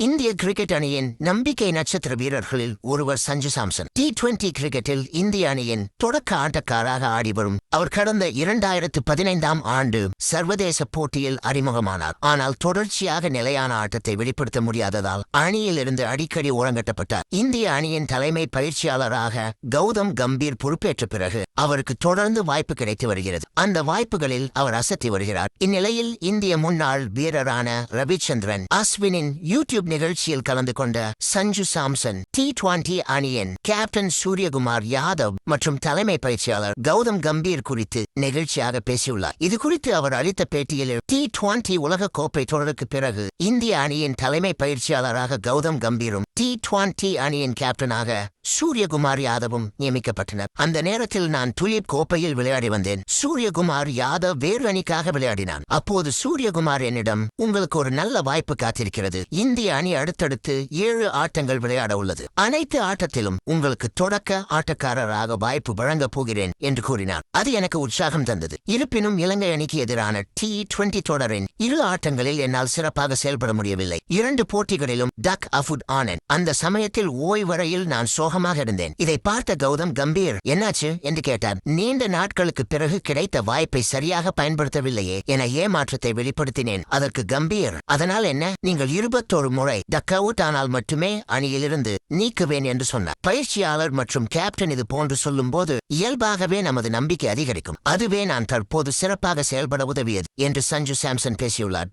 இந்திய கிரிக்கெட் அணியின் நம்பிக்கை நட்சத்திர வீரர்களில் ஒருவர் சஞ்சு சாம்சன். T20 கிரிக்கெட்டில் இந்திய அணியின் தொடக்க ஆட்டக்காராக ஆடி வரும் அவர் கடந்த 2015ஆம் ஆண்டு சர்வதேச போட்டியில் அறிமுகமானார். ஆனால் தொடர்ச்சியாக நிலையான ஆட்டத்தை வெளிப்படுத்த முடியாததால் அணியில் இருந்து அடிக்கடி ஓரங்கட்டப்பட்டார். இந்திய அணியின் தலைமை பயிற்சியாளராக கௌதம் கம்பீர் பொறுப்பேற்ற பிறகு அவருக்கு தொடர்ந்து வாய்ப்பு கிடைத்து வருகிறது. அந்த வாய்ப்புகளில் அவர் அசத்தி வருகிறார். இந்நிலையில் இந்திய முன்னாள் வீரரான ரவிச்சந்திரன் அஸ்வினின் யூடியூப் நிகழ்ச்சியில் கலந்து கொண்ட சஞ்சு சாம்சன் T20 அணியின் கேப்டன் சூரியகுமார் யாதவ் மற்றும் தலைமை பயிற்சியாளர் கௌதம் கம்பீர் குறித்து நிகழ்ச்சியாக பேசியுள்ளார். இது குறித்து அவர் அளித்த பேட்டியில் T20 உலக கோப்பை தொடருக்கு பிறகு இந்திய அணியின் தலைமை பயிற்சியாளராக கௌதம் கம்பீரும் T20 அணியின் கேப்டனாக சூரியகுமார் யாதவும் நியமிக்கப்பட்டனர். அந்த நேரத்தில் நான் துலீப் கோப்பையில் விளையாடி வந்தேன். சூரியகுமார் யாதவ் வேறு அணிக்காக விளையாடினான். அப்போது சூரியகுமார் என்னிடம், உங்களுக்கு ஒரு நல்ல வாய்ப்பு காத்திருக்கிறது. இந்திய அணி அடுத்தடுத்து 7 ஆட்டங்கள் விளையாட உள்ளது. அனைத்து ஆட்டத்திலும் உங்களுக்கு தொடக்க ஆட்டக்காரராக வாய்ப்பு வழங்கப் போகிறேன் என்று கூறினார். அது எனக்கு உற்சாகம் தந்தது. இருப்பினும் இலங்கை அணிக்கு எதிரான T20 தொடரின் 2 ஆட்டங்களில் என்னால் சிறப்பாக செயல்பட முடியவில்லை. 2 போட்டிகளிலும் டக் அவுட் ஆனேன். அந்த சமயத்தில் ஓய்வறையில் நான் சோகமாக இருந்தேன். இதை பார்த்த கௌதம் கம்பீர், என்னாச்சு என்று கேட்டார். நீண்ட நாட்களுக்கு பிறகு கிடைத்த வாய்ப்பை சரியாக பயன்படுத்தவில்லையே என ஏமாற்றத்தை வெளிப்படுத்தினேன். அதற்கு கம்பீர், அதனால் என்ன, நீங்கள் 21 முறை டக் அவுட் ஆனால் மட்டுமே அணியிலிருந்து நீக்குவேன் என்று சொன்னார். பயிற்சியாளர் மற்றும் கேப்டன் இது போன்று சொல்லும் போது இயல்பாகவே நமது நம்பிக்கை அதிகரிக்கும். அதுவே நான் தற்போது சிறப்பாக செயல்பட உதவியது என்று சஞ்சு சாம்சன் பேசியுள்ளார்.